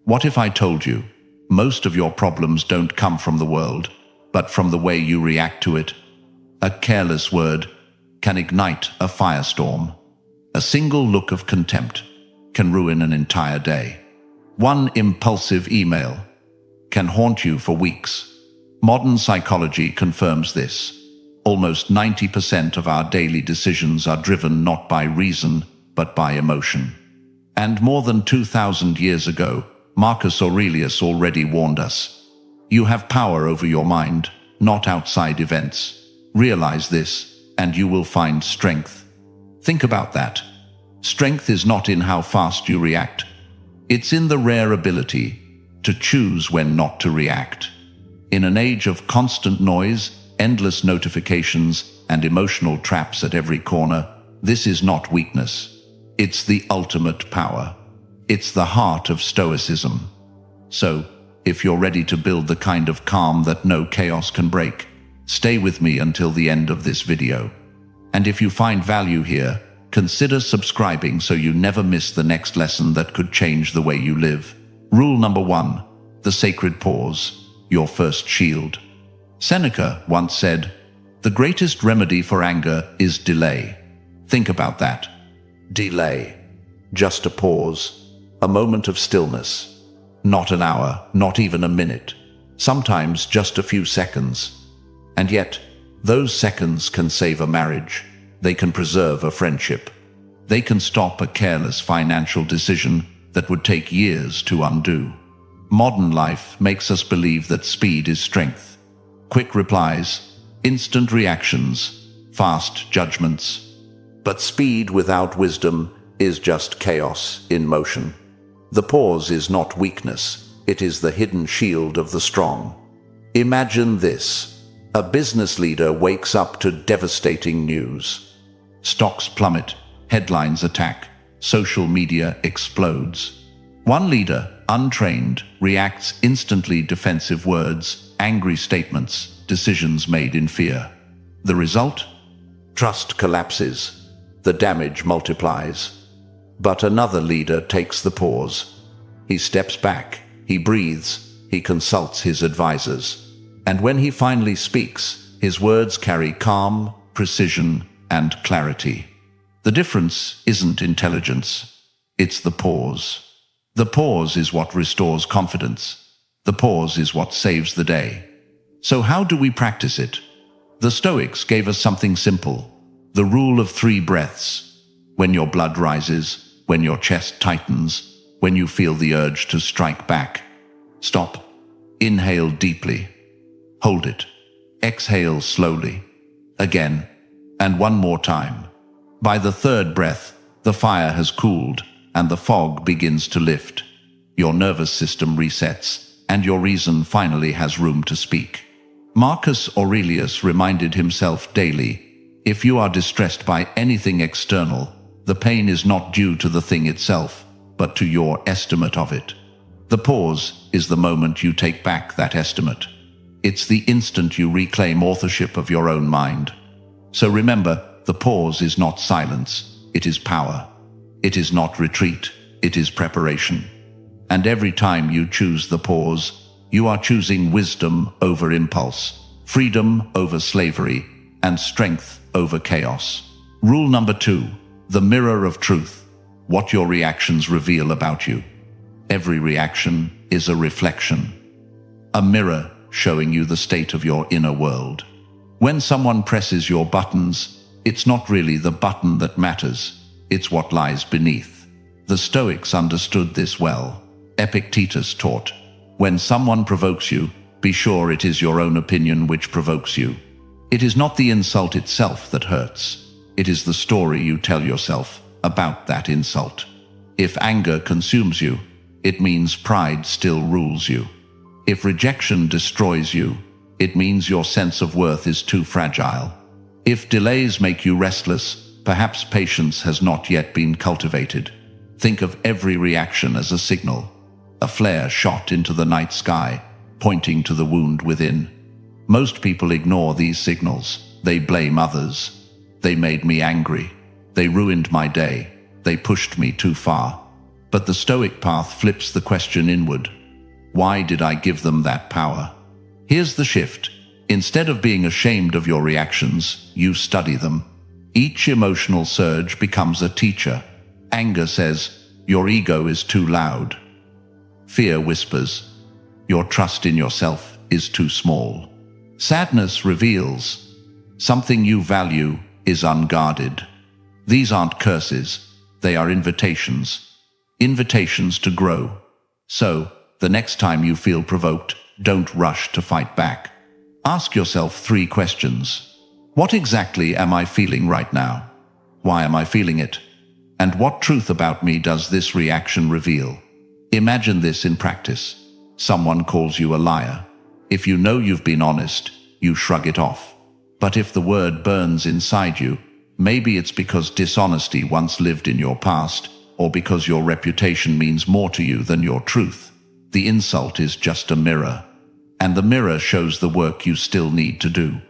What if I told you, most of your problems don't come from the world, but from the way you react to it? A careless word can ignite a firestorm. A single look of contempt can ruin an entire day. One impulsive email can haunt you for weeks. Modern psychology confirms this. Almost 90% of our daily decisions are driven not by reason, but by emotion. And more than 2,000 years ago, Marcus Aurelius already warned us. You have power over your mind, not outside events. Realize this, and you will find strength. Think about that. Strength is not in how fast you react. It's in the rare ability to choose when not to react. In an age of constant noise, endless notifications, and emotional traps at every corner, this is not weakness. It's the ultimate power. It's the heart of Stoicism. So, if you're ready to build the kind of calm that no chaos can break, stay with me until the end of this video. And if you find value here, consider subscribing so you never miss the next lesson that could change the way you live. Rule number 1. The sacred pause, your first shield. Seneca once said, "The greatest remedy for anger is delay." Think about that. Delay. Just a pause, a moment of stillness. Not an hour, not even a minute. Sometimes just a few seconds. And yet, those seconds can save a marriage. They can preserve a friendship. They can stop a careless financial decision that would take years to undo. Modern life makes us believe that speed is strength. Quick replies, instant reactions, fast judgments. But speed without wisdom is just chaos in motion. The pause is not weakness, it is the hidden shield of the strong. Imagine this. A business leader wakes up to devastating news. Stocks plummet, headlines attack, social media explodes. One leader, untrained, reacts instantly, defensive words, angry statements, decisions made in fear. The result? Trust collapses. The damage multiplies. But another leader takes the pause. He steps back, he breathes, he consults his advisors. And when he finally speaks, his words carry calm, precision, and clarity. The difference isn't intelligence, it's the pause. The pause is what restores confidence. The pause is what saves the day. So how do we practice it? The Stoics gave us something simple. The rule of 3 breaths. When your blood rises, when your chest tightens, when you feel the urge to strike back, stop. Inhale deeply. Hold it. Exhale slowly. Again. And one more time. By the 3rd breath, the fire has cooled and the fog begins to lift. Your nervous system resets and your reason finally has room to speak. Marcus Aurelius reminded himself daily, if you are distressed by anything external, the pain is not due to the thing itself, but to your estimate of it. The pause is the moment you take back that estimate. It's the instant you reclaim authorship of your own mind. So remember, the pause is not silence, it is power. It is not retreat, it is preparation. And every time you choose the pause, you are choosing wisdom over impulse, freedom over slavery, and strength over chaos. Rule number 2, the mirror of truth. What your reactions reveal about you. Every reaction is a reflection. A mirror showing you the state of your inner world. When someone presses your buttons, it's not really the button that matters, it's what lies beneath. The Stoics understood this well. Epictetus taught, when someone provokes you, be sure it is your own opinion which provokes you. It is not the insult itself that hurts. It is the story you tell yourself about that insult. If anger consumes you, it means pride still rules you. If rejection destroys you, it means your sense of worth is too fragile. If delays make you restless, perhaps patience has not yet been cultivated. Think of every reaction as a signal, a flare shot into the night sky, pointing to the wound within. Most people ignore these signals. They blame others. They made me angry. They ruined my day. They pushed me too far. But the Stoic path flips the question inward. Why did I give them that power? Here's the shift. Instead of being ashamed of your reactions, you study them. Each emotional surge becomes a teacher. Anger says, your ego is too loud. Fear whispers, your trust in yourself is too small. Sadness reveals, something you value is unguarded. These aren't curses, they are invitations. Invitations to grow. So, the next time you feel provoked, don't rush to fight back. Ask yourself 3 questions. What exactly am I feeling right now? Why am I feeling it? And what truth about me does this reaction reveal? Imagine this in practice. Someone calls you a liar. If you know you've been honest, you shrug it off. But if the word burns inside you, maybe it's because dishonesty once lived in your past, or because your reputation means more to you than your truth. The insult is just a mirror. And the mirror shows the work you still need to do.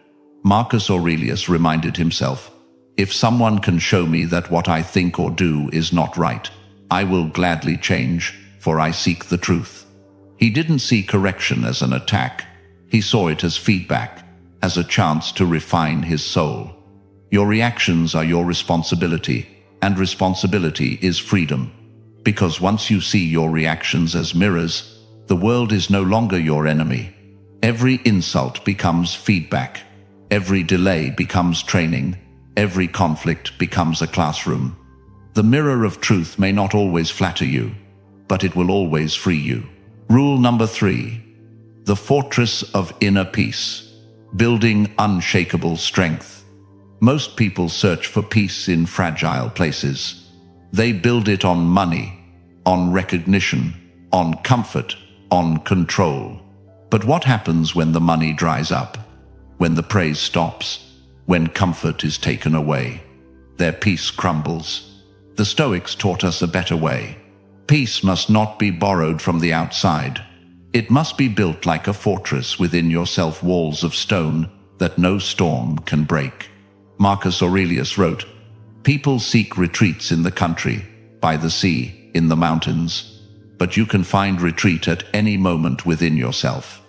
Marcus Aurelius reminded himself, if someone can show me that what I think or do is not right, I will gladly change, for I seek the truth. He didn't see correction as an attack. He saw it as feedback, as a chance to refine his soul. Your reactions are your responsibility, and responsibility is freedom. Because once you see your reactions as mirrors, the world is no longer your enemy. Every insult becomes feedback. Every delay becomes training. Every conflict becomes a classroom. The mirror of truth may not always flatter you, but it will always free you. Rule number 3. The fortress of inner peace. Building unshakable strength. Most people search for peace in fragile places. They build it on money, on recognition, on comfort, on control. But what happens when the money dries up? When the praise stops? When comfort is taken away? Their peace crumbles. The Stoics taught us a better way. Peace must not be borrowed from the outside. It must be built like a fortress within yourself, walls of stone that no storm can break. Marcus Aurelius wrote, people seek retreats in the country, by the sea, in the mountains. But you can find retreat at any moment within yourself.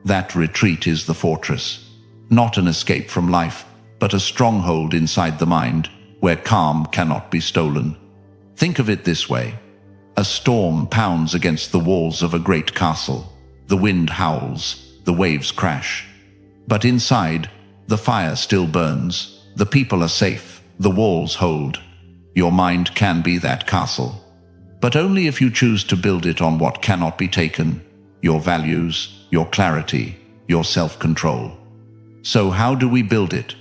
That retreat is the fortress. Not an escape from life, but a stronghold inside the mind, where calm cannot be stolen. Think of it this way. A storm pounds against the walls of a great castle. The wind howls, the waves crash. But inside, the fire still burns. The people are safe, the walls hold. Your mind can be that castle. But only if you choose to build it on what cannot be taken, your values, your clarity, your self-control. So how do we build it?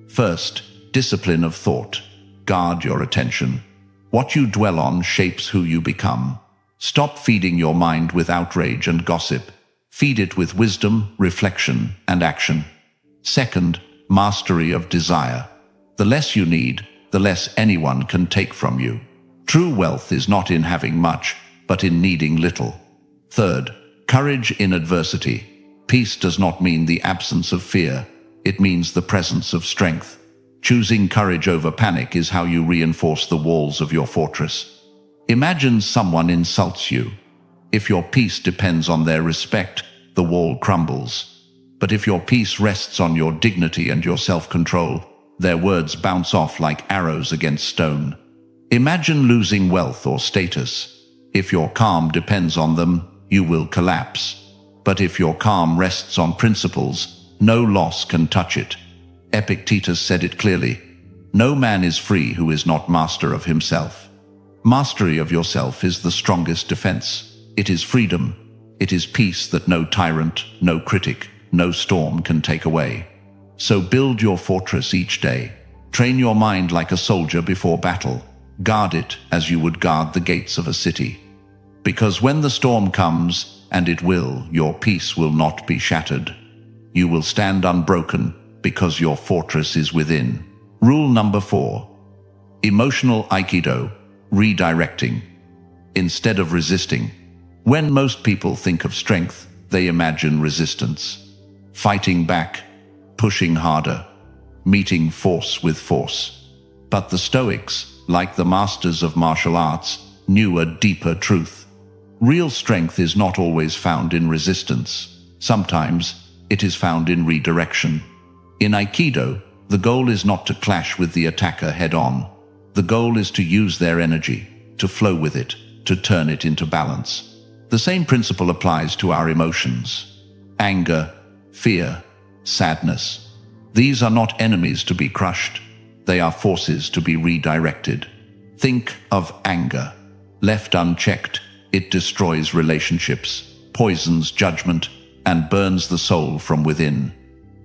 First, discipline of thought. Guard your attention. What you dwell on shapes who you become. Stop feeding your mind with outrage and gossip. Feed it with wisdom, reflection, and action. Second, mastery of desire. The less you need, the less anyone can take from you. True wealth is not in having much, but in needing little. Third, courage in adversity. Peace does not mean the absence of fear. It means the presence of strength. Choosing courage over panic is how you reinforce the walls of your fortress. Imagine someone insults you. If your peace depends on their respect, the wall crumbles. But if your peace rests on your dignity and your self-control, their words bounce off like arrows against stone. Imagine losing wealth or status. If your calm depends on them, you will collapse. But if your calm rests on principles, no loss can touch it. Epictetus said it clearly. No man is free who is not master of himself. Mastery of yourself is the strongest defense. It is freedom. It is peace that no tyrant, no critic, no storm can take away. So build your fortress each day. Train your mind like a soldier before battle. Guard it as you would guard the gates of a city. Because when the storm comes, and it will, your peace will not be shattered. You will stand unbroken because your fortress is within. Rule number 4. Emotional Aikido, redirecting. Instead of resisting. When most people think of strength, they imagine resistance. Fighting back, pushing harder, meeting force with force. But the Stoics, like the masters of martial arts, newer, deeper truth. Real strength is not always found in resistance. Sometimes it is found in redirection. In Aikido, the goal is not to clash with the attacker head-on. The goal is to use their energy, to flow with it, to turn it into balance. The same principle applies to our emotions. Anger, fear, sadness. These are not enemies to be crushed. They are forces to be redirected. Think of anger. Left unchecked, it destroys relationships, poisons judgment, and burns the soul from within.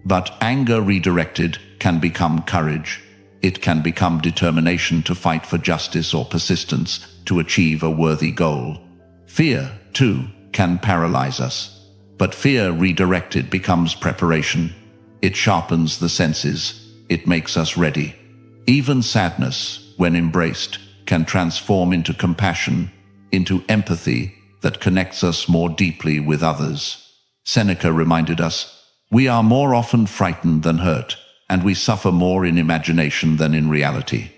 But anger redirected can become courage. It can become determination to fight for justice or persistence to achieve a worthy goal. Fear, too, can paralyze us. But fear redirected becomes preparation. It sharpens the senses. It makes us ready. Even sadness, when embraced, can transform into compassion, into empathy that connects us more deeply with others. Seneca reminded us, "We are more often frightened than hurt, and we suffer more in imagination than in reality."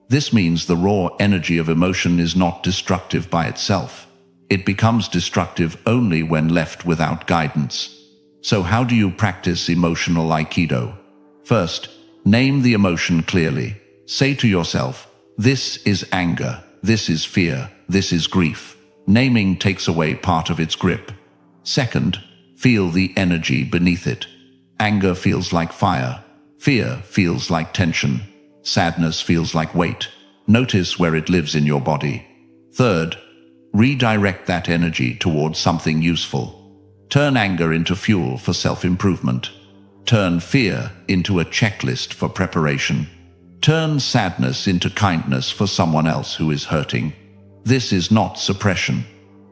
This means the raw energy of emotion is not destructive by itself. It becomes destructive only when left without guidance. So how do you practice emotional Aikido? First, name the emotion clearly. Say to yourself, "This is anger, this is fear, this is grief." Naming takes away part of its grip. Second, feel the energy beneath it. Anger feels like fire. Fear feels like tension. Sadness feels like weight. Notice where it lives in your body. Third, redirect that energy towards something useful. Turn anger into fuel for self-improvement. Turn fear into a checklist for preparation. Turn sadness into kindness for someone else who is hurting. This is not suppression.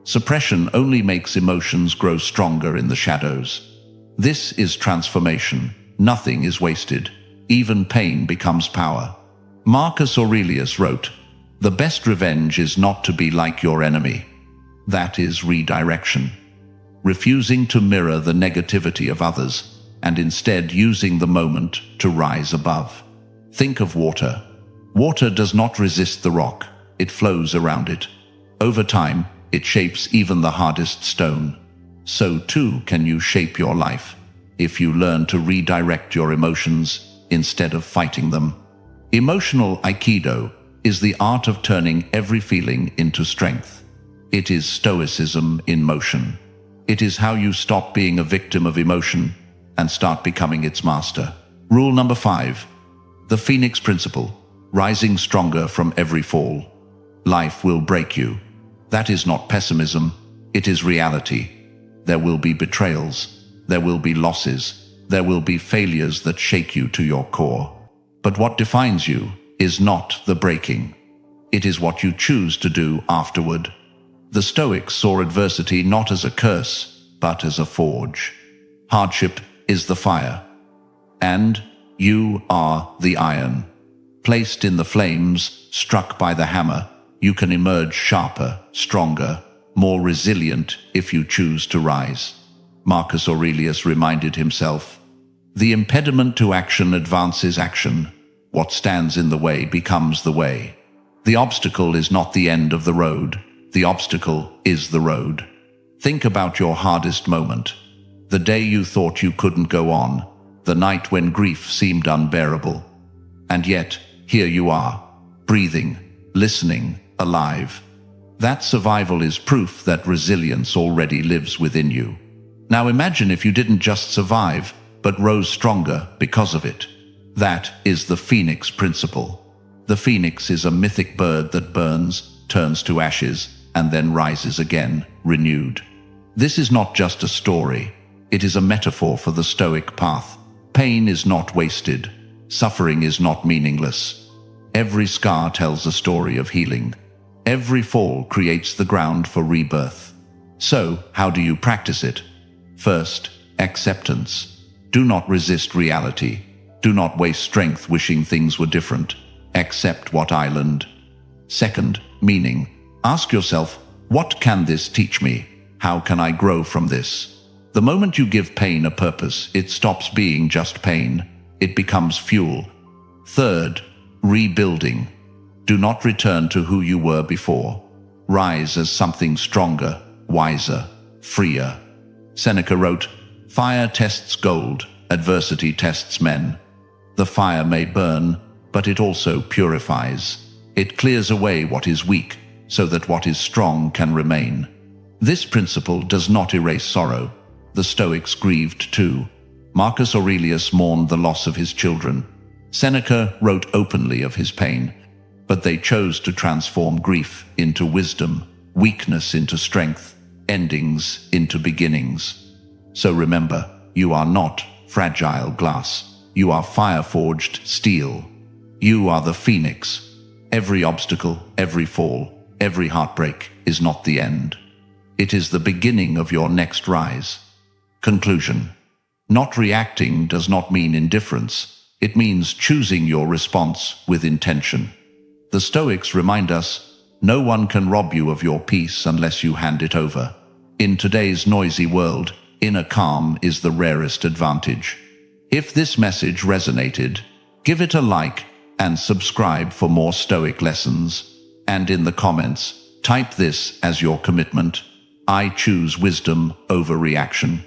Suppression only makes emotions grow stronger in the shadows. This is transformation. Nothing is wasted. Even pain becomes power. Marcus Aurelius wrote, "The best revenge is not to be like your enemy." That is redirection. Refusing to mirror the negativity of others, and instead using the moment to rise above. Think of water. Water does not resist the rock. It flows around it. Over time, it shapes even the hardest stone. So too can you shape your life, if you learn to redirect your emotions instead of fighting them. Emotional Aikido is the art of turning every feeling into strength. It is Stoicism in motion. It is how you stop being a victim of emotion and start becoming its master. Rule number 5. The Phoenix Principle. Rising stronger from every fall. Life will break you. That is not pessimism. It is reality. There will be betrayals. There will be losses. There will be failures that shake you to your core. But what defines you is not the breaking. It is what you choose to do afterward. The Stoics saw adversity not as a curse, but as a forge. Hardship is the fire, and you are the iron. Placed in the flames, struck by the hammer, you can emerge sharper, stronger, more resilient if you choose to rise. Marcus Aurelius reminded himself, "The impediment to action advances action. What stands in the way becomes the way." The obstacle is not the end of the road. The obstacle is the road. Think about your hardest moment. The day you thought you couldn't go on. The night when grief seemed unbearable. And yet, here you are, breathing, listening, alive. That survival is proof that resilience already lives within you. Now imagine if you didn't just survive, but rose stronger because of it. That is the Phoenix Principle. The phoenix is a mythic bird that burns, turns to ashes, and then rises again, renewed. This is not just a story. It is a metaphor for the Stoic path. Pain is not wasted. Suffering is not meaningless. Every scar tells a story of healing. Every fall creates the ground for rebirth. So, how do you practice it? First, acceptance. Do not resist reality. Do not waste strength wishing things were different. Accept what I learned. Second, meaning. Ask yourself, what can this teach me? How can I grow from this? The moment you give pain a purpose, it stops being just pain. It becomes fuel. Third, rebuilding. Do not return to who you were before. Rise as something stronger, wiser, freer. Seneca wrote, "Fire tests gold, adversity tests men. The fire may burn, but it also purifies. It clears away what is weak, so that what is strong can remain." This principle does not erase sorrow. The Stoics grieved too. Marcus Aurelius mourned the loss of his children. Seneca wrote openly of his pain, but they chose to transform grief into wisdom, weakness into strength, endings into beginnings. So remember, you are not fragile glass. You are fire-forged steel. You are the phoenix. Every obstacle, every fall, every heartbreak is not the end. It is the beginning of your next rise. Conclusion. Not reacting does not mean indifference. It means choosing your response with intention. The Stoics remind us, no one can rob you of your peace unless you hand it over. In today's noisy world, inner calm is the rarest advantage. If this message resonated, give it a like and subscribe for more Stoic lessons. And in the comments, type this as your commitment: I choose wisdom over reaction.